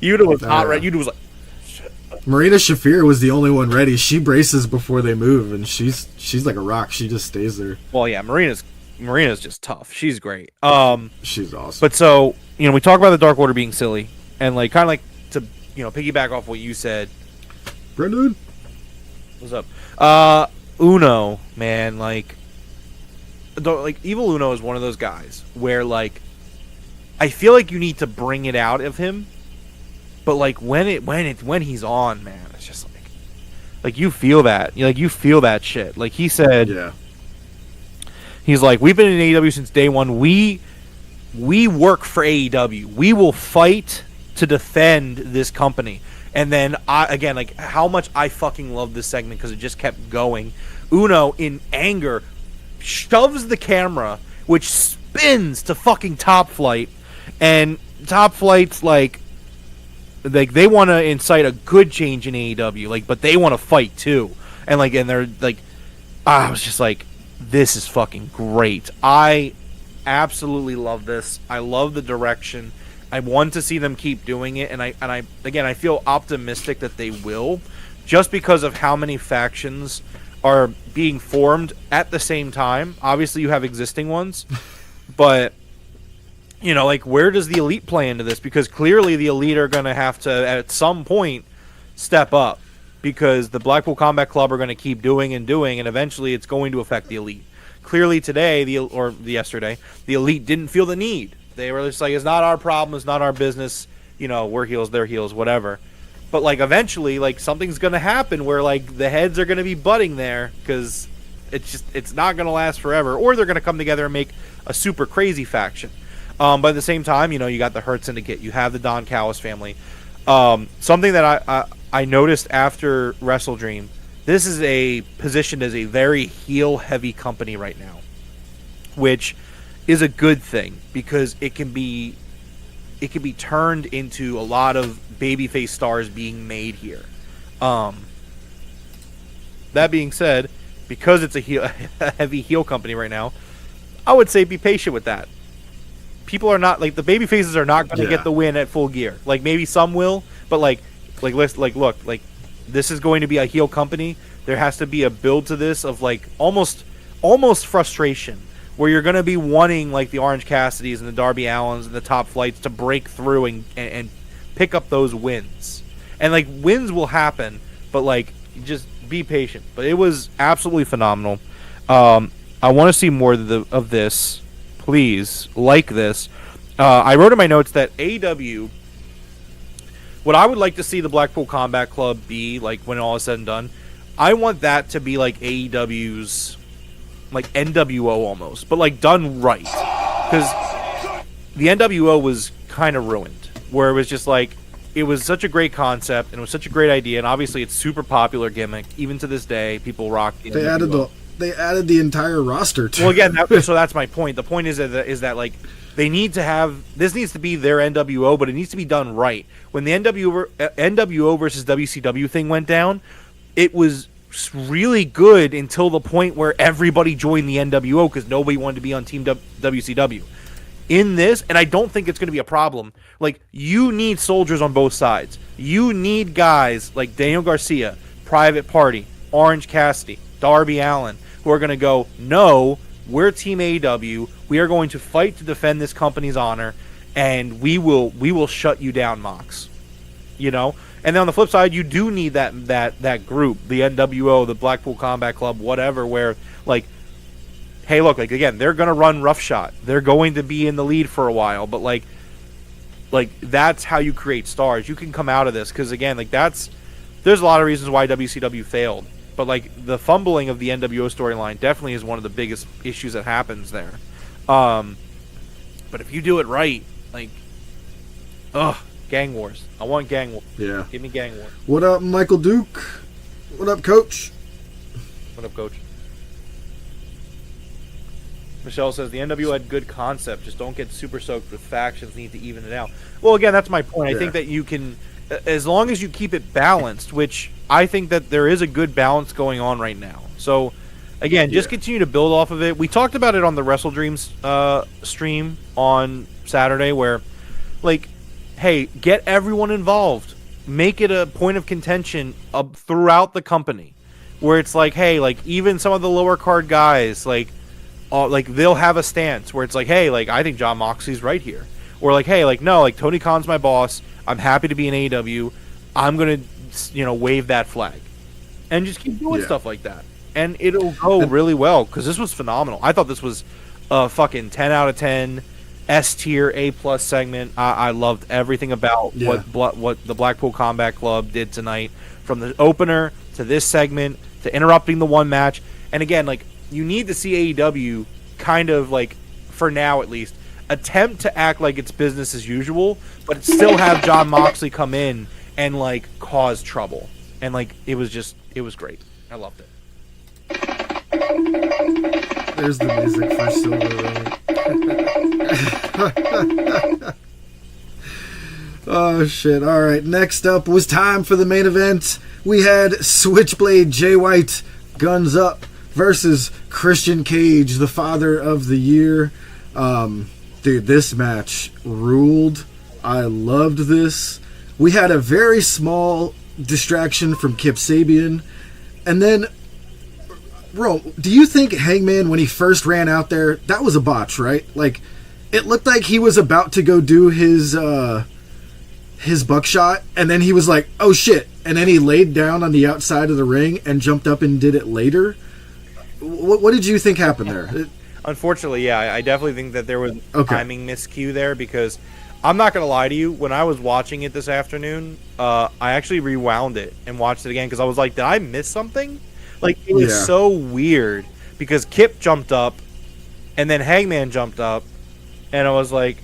Yuta was not ready. Yuta was like. Marina Shafir was the only one ready. She braces before they move, and she's like a rock. She just stays there. Well, yeah, Marina's just tough. She's great. She's awesome. But so we talk about the Dark Order being silly, and like kind of like to piggyback off what you said. Brendan, what's up? Uno, man, like Evil Uno is one of those guys where like I feel like you need to bring it out of him. But like when he's on, man, it's just like you feel that. You feel that shit. Like he said, he's like, we've been in AEW since day one. We work for AEW. We will fight to defend this company. And then again, like how much I fucking love this segment because it just kept going. Uno in anger shoves the camera, which spins to fucking Top Flight, and Top Flight's like they want to incite a good change in AEW, but they want to fight too, and they're like, I was just like, this is fucking great. I absolutely love this. I love the direction. I want to see them keep doing it, and I feel optimistic that they will, just because of how many factions are being formed at the same time. Obviously, you have existing ones, but. Where does the Elite play into this? Because clearly the Elite are going to have to, at some point, step up. Because the Blackpool Combat Club are going to keep doing, and eventually it's going to affect the Elite. Clearly today, yesterday, the Elite didn't feel the need. They were just like, it's not our problem, it's not our business, we're heels, they're heels, whatever. But, eventually, something's going to happen where, the heads are going to be butting there, because it's not going to last forever. Or they're going to come together and make a super crazy faction. But at the same time, you got the Hurt Syndicate. You have the Don Callis family. Something that I noticed after Wrestle Dream, this is positioned as a very heel-heavy company right now, which is a good thing because it can be turned into a lot of babyface stars being made here. That being said, because it's a heavy heel company right now, I would say be patient with that. People are not the baby faces are not going to get the win at Full Gear. Maybe some will, but look, this is going to be a heel company. There has to be a build to this of almost frustration, where you're going to be wanting the Orange Cassidys and the Darby Allins and the Top Flights to break through and pick up those wins. And wins will happen, but just be patient. But it was absolutely phenomenal. I want to see more of this. Please, this. I wrote in my notes that AEW, what I would like to see the Blackpool Combat Club be, when all is said and done, I want that to be AEW's, NWO almost, but done right. Because the NWO was kind of ruined, where it was just it was such a great concept, and it was such a great idea, and obviously it's super popular gimmick. Even to this day, people rock the NWO. They added the entire roster to Well, again, so that's my point. The point is that They need to have this needs to be their NWO, but it needs to be done right. When the NWO versus WCW thing went down, it was really good until the point where everybody joined the NWO because nobody wanted to be on Team WCW. In this, and I don't think it's going to be a problem, like, you need soldiers on both sides. You need guys like Daniel Garcia, Private Party, Orange Cassidy, Darby Allin, who are going to go, no, we're Team AEW. We are going to fight to defend this company's honor, and we will shut you down, Mox. You know? And then on the flip side, you do need that group, the NWO, the Blackpool Combat Club, whatever, where, like, hey, look, like, again, they're going to run roughshod. They're going to be in the lead for a while, but, like that's how you create stars. You can come out of this, because, again, like, there's a lot of reasons why WCW failed, but, like, the fumbling of the NWO storyline definitely is one of the biggest issues that happens there. But if you do it right, like, Gang Wars. I want Gang Wars. Yeah. Give me Gang Wars. What up, Michael Duke? What up, Coach? What up, Coach? Michelle says the NWO had good concept, just don't get super soaked with factions, need to even it out. Well, again, that's my point. I think that you can, as long as you keep it balanced, which I think that there is a good balance going on right now. So, again, just continue to build off of it. We talked about it on the Wrestle Dreams stream on Saturday where, like, hey, get everyone involved. Make it a point of contention throughout the company where it's like, hey, like, even some of the lower card guys, like they'll have a stance where it's like, hey, like, I think John Moxley's right here. Or like, hey, like, no, like, Tony Khan's my boss. I'm happy to be in AEW. I'm going to, wave that flag. And just keep doing stuff like that. And it'll go really well because this was phenomenal. I thought this was a fucking 10 out of 10 S tier, A+ segment. I loved everything about what the Blackpool Combat Club did tonight, from the opener to this segment to interrupting the one match. And again, like, you need to see AEW kind of, like, for now at least, attempt to act like it's business as usual, but still have John Moxley come in and, like, cause trouble. And, like, it was great. I loved it. There's the music for Silver. Oh, shit. All right. Next up was time for the main event. We had Switchblade Jay White, Guns Up, versus Christian Cage, the Father of the Year. Dude, this match ruled. I loved this. We had a very small distraction from Kip Sabian. And then, bro, do you think Hangman, when he first ran out there, that was a botch, right? Like, it looked like he was about to go do his buckshot, and then he was like, oh shit, and then he laid down on the outside of the ring and jumped up and did it later. What did you think happened there? Unfortunately, yeah, I definitely think that there was a timing miscue there, because I'm not going to lie to you, when I was watching it this afternoon, I actually rewound it and watched it again, because I was like, did I miss something? Like, it was so weird, because Kip jumped up, and then Hangman jumped up, and I was like,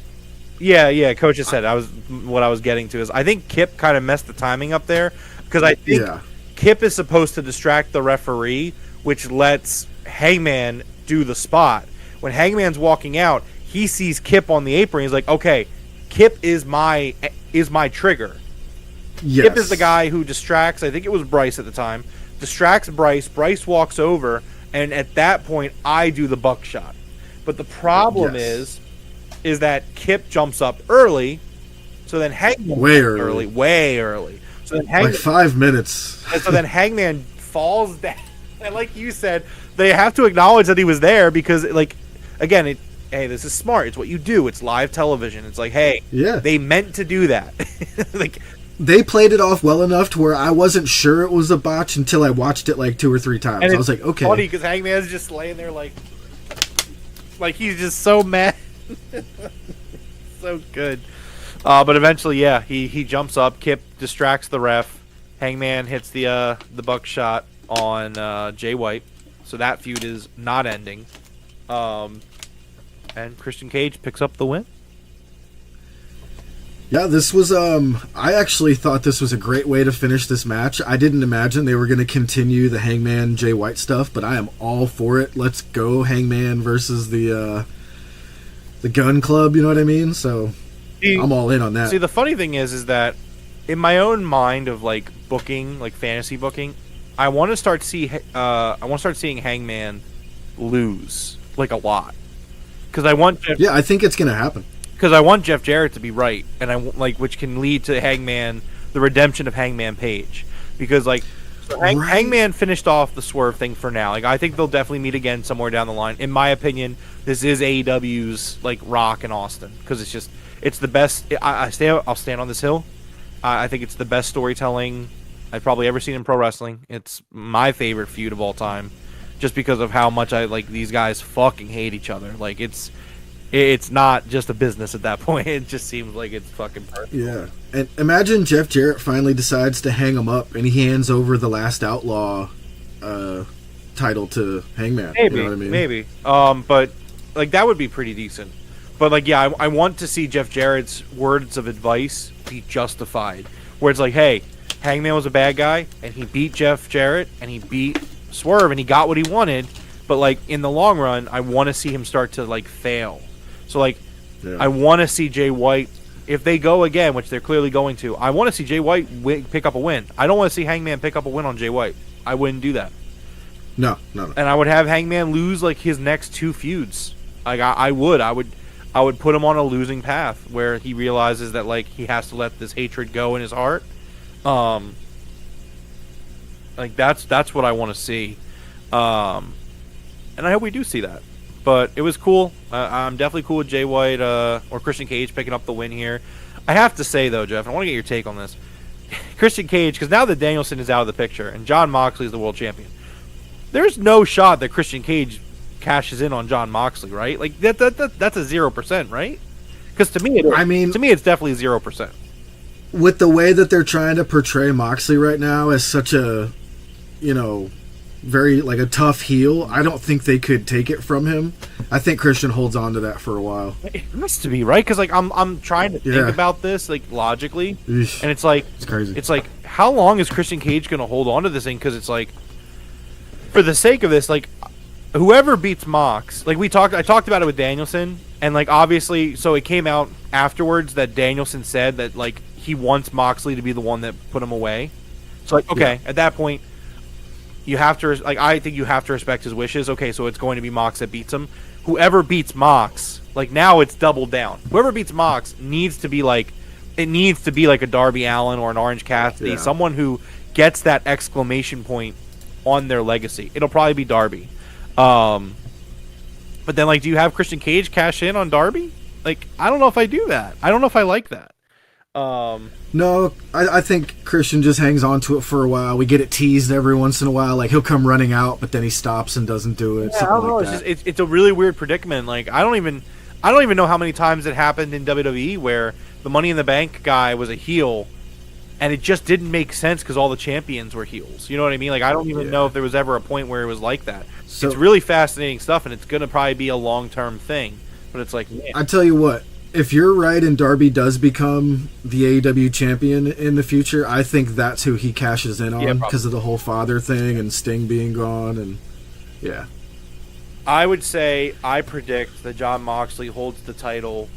yeah, Coach just said, what I was getting to is, I think Kip kind of messed the timing up there, because I think Kip is supposed to distract the referee, which lets Hangman do the spot. When Hangman's walking out, he sees Kip on the apron. He's like, okay, Kip is my trigger. Yes. Kip is the guy who distracts, I think it was Bryce at the time, distracts Bryce. Bryce walks over, and at that point, I do the buckshot. But the problem is that Kip jumps up early, so then Hangman way early. So then Hangman, like 5 minutes. And so then Hangman falls down. And like you said, they have to acknowledge that he was there, because, like, again, hey, this is smart. It's what you do. It's live television. It's like, hey, they meant to do that. Like, they played it off well enough to where I wasn't sure it was a botch until I watched it like 2 or 3 times. And I was like, okay. It's funny because Hangman's just laying there like he's just so mad. So good. But eventually, he jumps up. Kip distracts the ref. Hangman hits the buckshot on Jay White. So that feud is not ending. And Christian Cage picks up the win. Yeah, this was, I actually thought this was a great way to finish this match. I didn't imagine they were going to continue the Hangman Jay White stuff, but I am all for it. Let's go, Hangman versus the the Gun Club. You know what I mean? So I'm all in on that. See, the funny thing is that in my own mind of like booking, like fantasy booking, I want to start seeing Hangman lose like a lot because I want I think it's gonna happen because I want Jeff Jarrett to be right, and which can lead to Hangman, the redemption of Hangman Page, because like Hangman finished off the Swerve thing for now. Like I think they'll definitely meet again somewhere down the line. In my opinion, this is AEW's like Rock and Austin because it's the best. I'll stand on this hill. I think it's the best storytelling I've probably ever seen in pro wrestling. It's my favorite feud of all time, just because of how much I like these guys fucking hate each other. Like it's not just a business at that point. It just seems like it's fucking perfect. Yeah, and imagine Jeff Jarrett finally decides to hang him up, and he hands over the Last Outlaw title to Hangman. Maybe, you know what I mean? Maybe. But like that would be pretty decent. But like, yeah, I want to see Jeff Jarrett's words of advice be justified. Where it's like, hey, Hangman was a bad guy, and he beat Jeff Jarrett, and he beat Swerve, and he got what he wanted. But like in the long run, I want to see him start to like fail. So like, I want to see Jay White, if they go again, which they're clearly going to. I want to see Jay White pick up a win. I don't want to see Hangman pick up a win on Jay White. I wouldn't do that. No. And I would have Hangman lose like his next two feuds. Like I would put him on a losing path where he realizes that like he has to let this hatred go in his heart. Like that's what I want to see. And I hope we do see that. But it was cool. I'm definitely cool with Jay White or Christian Cage picking up the win here. I have to say though, Jeff, I want to get your take on this. Christian Cage, because now that Danielson is out of the picture and Jon Moxley is the world champion, there's no shot that Christian Cage cashes in on Jon Moxley, right? Like that's a 0%, right? Because to me, it's definitely 0%. With the way that they're trying to portray Moxley right now as such a, very like a tough heel, I don't think they could take it from him. I think Christian holds on to that for a while. It has to be, right? Because like I'm trying to think about this like logically, and it's like it's crazy. It's like how long is Christian Cage going to hold on to this thing? Because it's like for the sake of this, like whoever beats Mox, like I talked about it with Danielson, and like obviously, so it came out afterwards that Danielson said that like he wants Moxley to be the one that put him away. So like okay, at that point. You have to I think you have to respect his wishes. Okay, so it's going to be Mox that beats him. Whoever beats Mox, like now it's doubled down. Whoever beats Mox needs to be like a Darby Allin or an Orange Cassidy, someone who gets that exclamation point on their legacy. It'll probably be Darby. But then like, do you have Christian Cage cash in on Darby? Like, I don't know if I do that. I don't know if I like that. No, I think Christian just hangs on to it for a while. We get it teased every once in a while. Like he'll come running out, but then he stops and doesn't do it. Yeah, I don't know. Like it's a really weird predicament. Like I don't even know how many times it happened in WWE where the Money in the Bank guy was a heel, and it just didn't make sense because all the champions were heels. You know what I mean? Like I don't even know if there was ever a point where it was like that. So, it's really fascinating stuff, and it's gonna probably be a long-term thing. But it's like, man. I tell you what. If you're right and Darby does become the AEW champion in the future, I think that's who he cashes in on because of the whole father thing and Sting being gone. And I would say I predict that Jon Moxley holds the title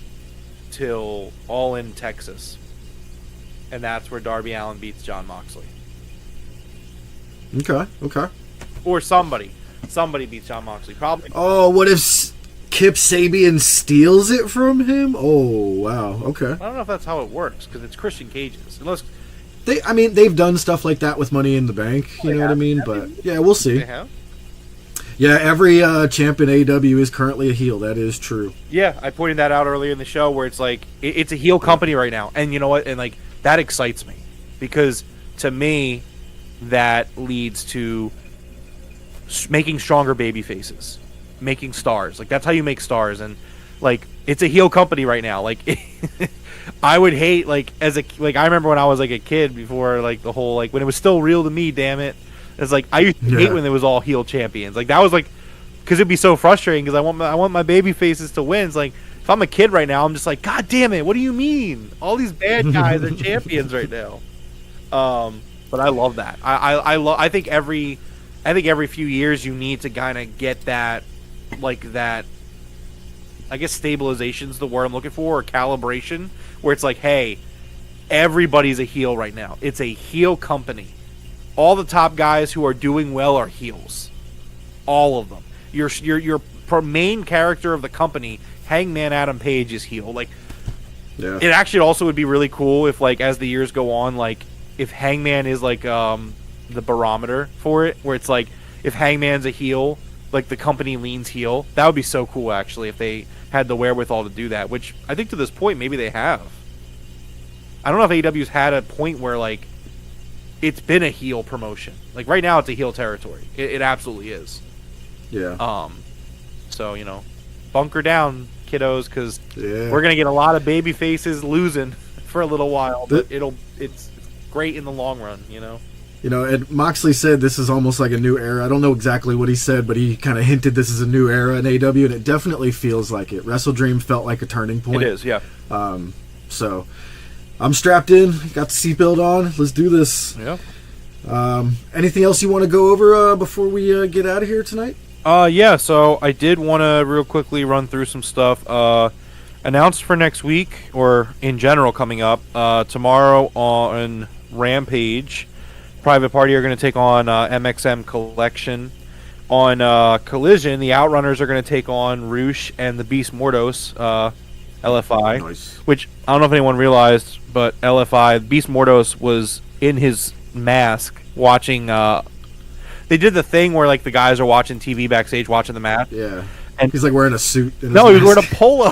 till All In Texas. And that's where Darby Allin beats Jon Moxley. Okay. Or somebody beats Jon Moxley. Probably. Oh, what if Kip Sabian steals it from him? Oh, wow. Okay. I don't know if that's how it works because it's Christian Cage's. Unless they've done stuff like that with Money in the Bank. You know what I mean? But yeah, we'll see. They have? Yeah, every champ in AEW is currently a heel. That is true. Yeah, I pointed that out earlier in the show where it's like it's a heel company right now, and you know what? And like that excites me because to me that leads to making stronger baby faces. Making stars. Like that's how you make stars, and like it's a heel company right now. Like I would hate I remember when I was like a kid before like the whole like when it was still real to me, damn it. It's like I used to hate when it was all heel champions. Like that was like because it'd be so frustrating because I want my baby faces to win. It's like if I'm a kid right now, I'm just like, God damn it, what do you mean? All these bad guys are champions right now. But I love that. I think every few years you need to kind of get that like that I guess stabilization's the word I'm looking for, or calibration, where it's like, hey, everybody's a heel right now. It's a heel company. All the top guys who are doing well are heels. All of them. Your main character of the company, Hangman Adam Page, is heel. Like, yeah. It actually also would be really cool if, like, as the years go on, like, if Hangman is like the barometer for it, where it's like, if Hangman's a heel, like, the company leans heel. That would be so cool, actually, if they had the wherewithal to do that, which I think to this point maybe they have. I don't know if AEW's had a point where, like, it's been a heel promotion. Like, right now it's a heel territory. It absolutely is. Yeah. So, you know, bunker down, kiddos, because we're gonna get a lot of baby faces losing for a little while, but it's great in the long run, you know. You know, and Moxley said this is almost like a new era. I don't know exactly what he said, but he kind of hinted this is a new era in AEW, and it definitely feels like it. Wrestle Dream felt like a turning point. It is, yeah. So I'm strapped in, got the seatbelt on. Let's do this. Yeah. Anything else you want to go over before we get out of here tonight? Yeah, so I did want to real quickly run through some stuff. Announced for next week, or in general coming up, tomorrow on Rampage, Private Party are going to take on MXM Collection. On Collision, the Outrunners are going to take on Roosh and the Beast Mordos, LFI. Nice. Which, I don't know if anyone realized, but LFI, Beast Mordos was in his mask watching... they did the thing where, like, the guys are watching TV backstage, watching the match. Yeah. And he's, like, wearing a suit. No, he was wearing a polo.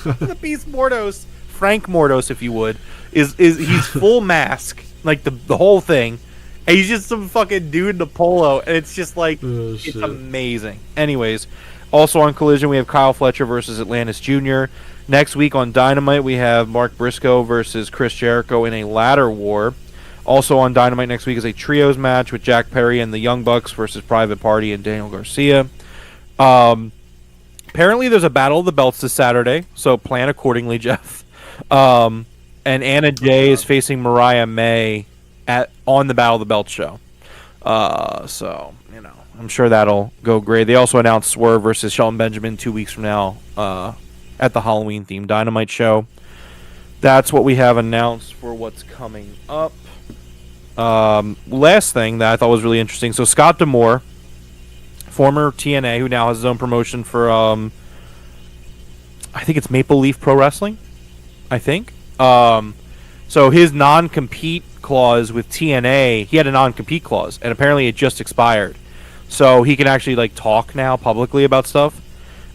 The Beast Mordos, Frank Mordos, if you would, he's full mask, like the whole thing, and he's just some fucking dude in a polo, and it's just like, it's amazing. Anyways, also on Collision, we have Kyle Fletcher versus Atlantis Jr. Next week on Dynamite, we have Mark Briscoe versus Chris Jericho in a ladder war. Also on Dynamite next week is a trios match with Jack Perry and the Young Bucks versus Private Party and Daniel Garcia. Apparently there's a Battle of the Belts this Saturday, so plan accordingly, Jeff. And Anna Jay is facing Mariah May on the Battle of the Belts show. So, you know, I'm sure that'll go great. They also announced Swerve versus Shelton Benjamin 2 weeks from now at the Halloween-themed Dynamite show. That's what we have announced for what's coming up. Last thing that I thought was really interesting. So Scott D'Amore, former TNA, who now has his own promotion for, I think it's Maple Leaf Pro Wrestling, I think. So his non-compete clause with TNA, he had a non-compete clause, and apparently it just expired. So he can actually, like, talk now publicly about stuff.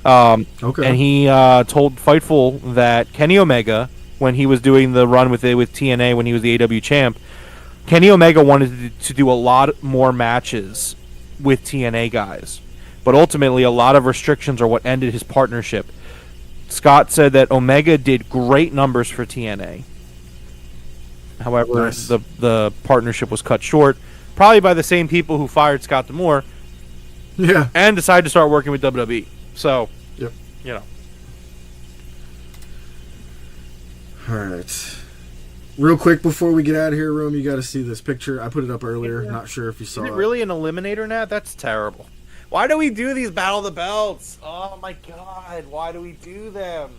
Okay. And he told Fightful that Kenny Omega, when he was doing the run with TNA when he was the AEW champ, Kenny Omega wanted to do a lot more matches with TNA guys. But ultimately, a lot of restrictions are what ended his partnership. Scott said that Omega did great numbers for TNA. However, nice. the partnership was cut short, probably by the same people who fired Scott D'Amore. Yeah. And decided to start working with WWE. So, yep. You know. All right. Real quick before we get out of here, Rome, you got to see this picture. I put it up earlier. Yeah. Not sure if you saw it. Is it really an eliminator now? That's terrible. Why do we do these Battle of the Belts? Oh my god, why do we do them?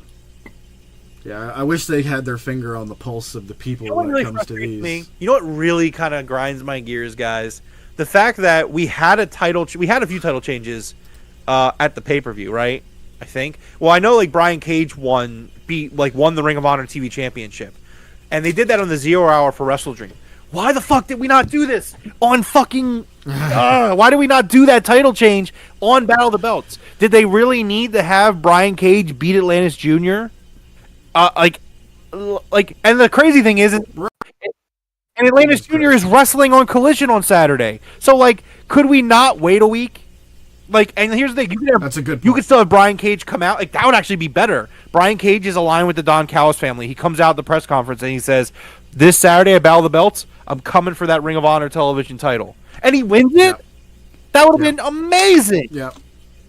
Yeah, I wish they had their finger on the pulse of the people when it comes to these. Me? You know what really kind of grinds my gears, guys? The fact that we had a few title changes at the pay-per-view, right? I think. Well, I know, like, Brian Cage won the Ring of Honor TV Championship. And they did that on the 0 hour for Wrestle Dream. Why the fuck did we not do this on fucking... why did we not do that title change on Battle of the Belts? Did they really need to have Brian Cage beat Atlantis Jr.? And the crazy thing is, and Atlantis Jr. is wrestling on Collision on Saturday. So, like, could we not wait a week? Like, and here's the thing: that's a good point. You could still have Brian Cage come out. Like, that would actually be better. Brian Cage is aligned with the Don Callis family. He comes out at the press conference and he says, "This Saturday at Battle of the Belts, I'm coming for that Ring of Honor television title," and he wins it. Yep. That would have been amazing. Yeah,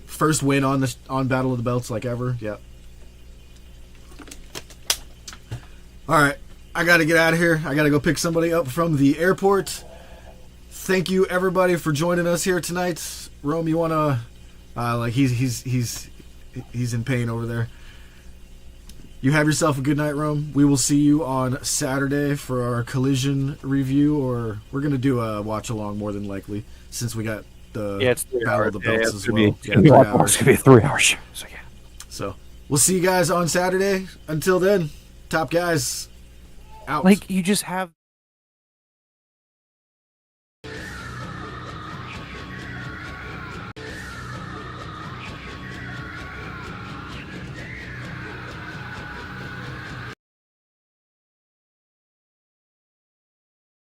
first win on Battle of the Belts like ever. Yeah. All right, I got to get out of here. I got to go pick somebody up from the airport. Thank you everybody for joining us here tonight. Rome, you wanna he's He's in pain over there. You have yourself a good night, Rome. We will see you on Saturday for our Collision review, or we're going to do a watch-along more than likely, since we got the Battle of the Belts as well. It's going to be a 3-hour show. So, yeah. So, we'll see you guys on Saturday. Until then, top guys, out. Like, you just have...